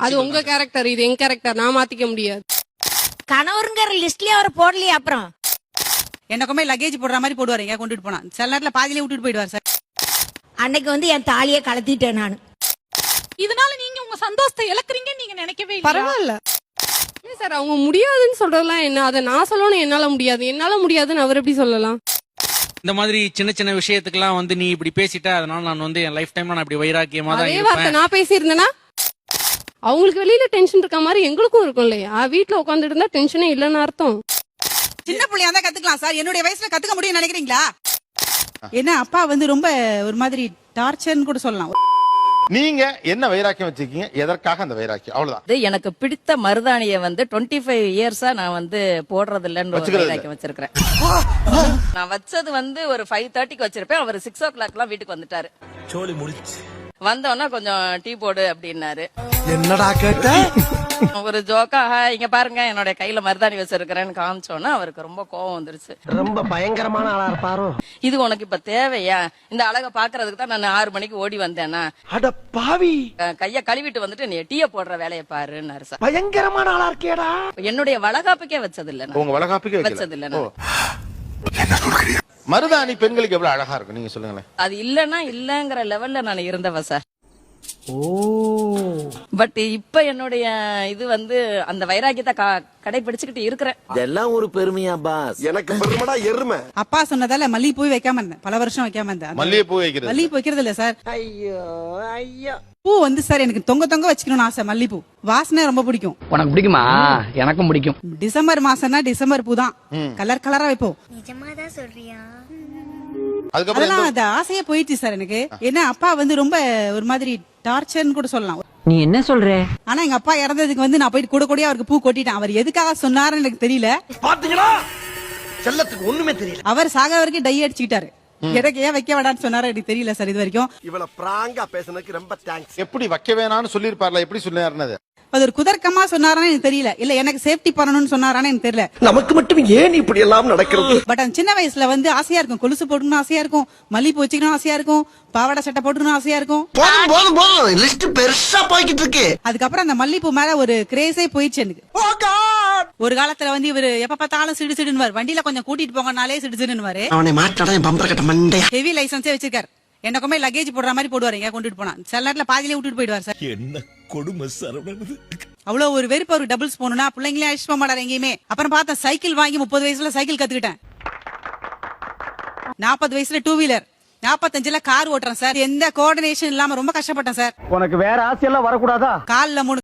அது உங்க கேரக்டர், இது என் கேரக்டர், நான் மாத்திக்க முடியாது. கணவருங்கிற லிஸ்ட்லயே அவர் போடலையே. அப்புறம் எனக்குமே லக்கேஜ் போடுற மாதிரி போடுவாரு, எங்க கொண்டுட்டு போனா சில நேரத்துல பாதியிலே விட்டுட்டு போயிடுவார் சார். அன்னைக்கு வந்து என் தாலியை கலத்திட்டேன் நான். இதனால நீங்க உங்க சந்தோஷத்தை இழக்கிறீங்கன்னு நீங்க நினைக்கவே இல்ல? பரவாயில்ல சார், அவங்க முடியாதுன்னு சொல்றதெல்லாம் என்ன, அதை நான் சொல்லணும் என்னால முடியாது, என்னால முடியாதுன்னு அவர் எப்படி சொல்லலாம்? இந்த மாதிரி சின்ன சின்ன விஷயத்துக்குலாம் வந்து நீ இப்படி பேசிட்ட, அதனால நான் வந்து என் லைஃப் டைம்ல நான் இப்படி வைராக்கியமா தான் அதே வார்த்தை இருப்பேன். நான் பேசியிருந்தேன்னா அவங்களுக்கு வெளியில டென்ஷன் இருக்க மாதிரி எங்களுக்கும் இருக்கும் இல்லையா? வீட்டுல உட்காந்துட்டு இருந்தா டென்ஷனே இல்லைன்னு அர்த்தம். சின்ன பிள்ளையா தான் கத்துக்கலாம் சார், என்னுடைய வயசுல கத்துக்க முடியும்னு நினைக்கிறீங்களா? என்ன அப்பா வந்து ரொம்ப ஒரு மாதிரி டார்ச்சர்னு கூட சொல்லலாம். நீங்க என்ன வைராக்கியம் வச்சிருக்கீங்க, எதற்காக அந்த வைராக்கியம்? அவ்வளவுதான். எனக்கு பிடித்த மருதாணியை வந்து 25 இயர்ஸா நான் வந்து போடுறது இல்லன்னு வைராக்கியம் வச்சிருக்கிறேன். நான் வச்சது வந்து ஒரு 5:30க்கு வச்சிருப்பேன். அவர் 6 o'clock வீட்டுக்கு வந்துட்டாரு. சோலி முடிச்சு வந்தோன்னா கொஞ்சம் டீ போடு அப்படின்னாரு. என்னடா கேட்ட? ஒரு ஜோக்கா இங்க பாருங்க என்னோட கையில மருதாணி வச்சிருக்கிறேன்னு காமிச்சோன்னா அவருக்கு ரொம்ப கோவம் வந்துருச்சு. ரொம்ப பயங்கரமான ஆளா இருப்பாரோ? இது உனக்கு இப்ப தேவையா? இந்த அழகை பாக்குறதுக்கு தான் நான் 6 மணிக்கு ஓடி வந்தேன்னா, அட பாவி, கைய கழுவிட்டு வந்துட்டு நீ டீய போடுற வேலையை பாருன்னாரு சார். பயங்கரமான ஆளா இருக்கேடா. என்னுடைய வளகாப்புக்கே வச்சது இல்ல, உங்க வளகாப்புக்கே வச்சது இல்ல. மருதாணி பெண்களுக்கு எவ்வளவு அழகா இருக்கும் நீங்க சொல்லுங்களேன். அது இல்லன்னா இல்லங்கிற லெவல்ல நான் இருந்தவ சார். பட் இப்ப என்னுடைய இது வந்து அந்த வைராக்கியத்தை கடைபிடிச்சுக்கிட்டு இருக்கிறேன். இதெல்லாம் ஒரு பெருமையா பாஸ்? எனக்கு பெருமைடா எருமை. அப்பா சொன்னதால மல்லிகைப்பூ வைக்காம இருந்தேன், பல வருஷம் வைக்காம இருந்தேன். மல்லிகைப்பூ வைக்கிறது? மல்லிகைப்பூ வைக்கிறது இல்ல சார். ஐயோ ஐயோ, பூ வந்து சார் எனக்கு தொங்க தொங்க வச்சுக்கணும்னு ஆசை. மல்லிகைப்பூ வாசனை ரொம்ப பிடிக்கும். உனக்கு பிடிக்குமா? எனக்கும் பிடிக்கும். டிசம்பர் மாசம்னா டிசம்பர் பூ தான் கலர் கலரா வைப்போம். நிஜமாதான் சொல்றியா? அதெல்லாம் அந்த ஆசையே போயிடுச்சு சார் எனக்கு. ஏன்னா அப்பா வந்து ரொம்ப ஒரு மாதிரி டார்ச்சர்னு கூட சொல்லலாம். நீ என்ன சொல்ற? ஆனா எங்க அப்பா இறந்ததுக்கு வந்து நான் போயிட்டு கூட கூடயே அவருக்கு பூ கொட்டிட்டேன். அவர் எதுக்காக சொன்னாருன்னு எனக்கு தெரியல. பாத்தீங்களா, செல்லத்துக்கு ஒண்ணுமே தெரியல. அவர் சாக வரைக்கும் டை அடிச்சுக்கிட்டாரு. எனக்கு ஏன் வைக்க வேண்டாம்னு சொன்னாரு எனக்கு தெரியல சார் இது வரைக்கும். இவள பிராங்கா பேசுனதுக்கு ரொம்ப தேங்க்ஸ். எப்படி வைக்க வேணாம்னு சொல்லிருப்பார்ல, எப்படி சொன்னாருன்னு அது ஒரு குதர்க்கமா சொன்னாரான்னு எனக்கு தெரியல, இல்ல எனக்கு சேஃப்டி பண்ணணும்னு சொன்னாரான்னு எனக்கு தெரியல. நமக்கு மட்டும் ஏன் இப்படி எல்லாம் நடக்கிறது? பட் அந்த சின்ன வயசுல வந்து ஆசையா இருக்கும், கொலுசு போட்டுக்கணும் ஆசையா இருக்கும், மல்லிப்பூ வச்சுக்கணும் ஆசையா இருக்கும், பாவாடை சட்டை போட்டுக்கணும் ஆசையா இருக்கும். போதும் போதும் போதும், லிஸ்ட் பெருசா போய்கிட்டு இருக்கு. அதுக்கப்புறம் அந்த மல்லிப்பூ மேல ஒரு கிரேஸே போயிடுச்சு எனக்கு. ஒரு காலத்துல வந்து இவரு எப்ப பார்த்தாலும் சிடு சிடுன்னு வண்டியில கொஞ்சம் கூட்டிட்டு போங்கனாலே சிடு சிடுன்னு அவனை மாட்டாடா என் பம்பர கட்ட மண்டையா. ஹெவி லைசன்ஸே வச்சிருக்காரு. எனக்குமே லக்கேஜ் போடுற மாதிரி போடுவாரு, எங்க கொண்டுட்டு போனா சில நேரத்துல பாதியிலே விட்டுட்டு போயிடுவார் சார். என்ன கொடுமை சரவணது. அவ்வளவு ஒரு வெறுப்பு. ஒரு டபுள்ஸ் போகணும்னா பிள்ளைங்களே அழைச்சிட்டு போக மாட்டாரு எங்கேயுமே. அப்புறம் பார்த்தா சைக்கிள் வாங்கி 30 வயசுல சைக்கிள் கத்துக்கிட்டேன். 40 வயசுல 2 வீலர், 45ல கார் ஓட்டுறேன் சார். எந்த கோஆர்டினேஷன் இல்லாம ரொம்ப கஷ்டப்பட்டேன் சார். உனக்கு வேற ஆசையெல்லாம் வரக்கூடாதா? கால்ல 3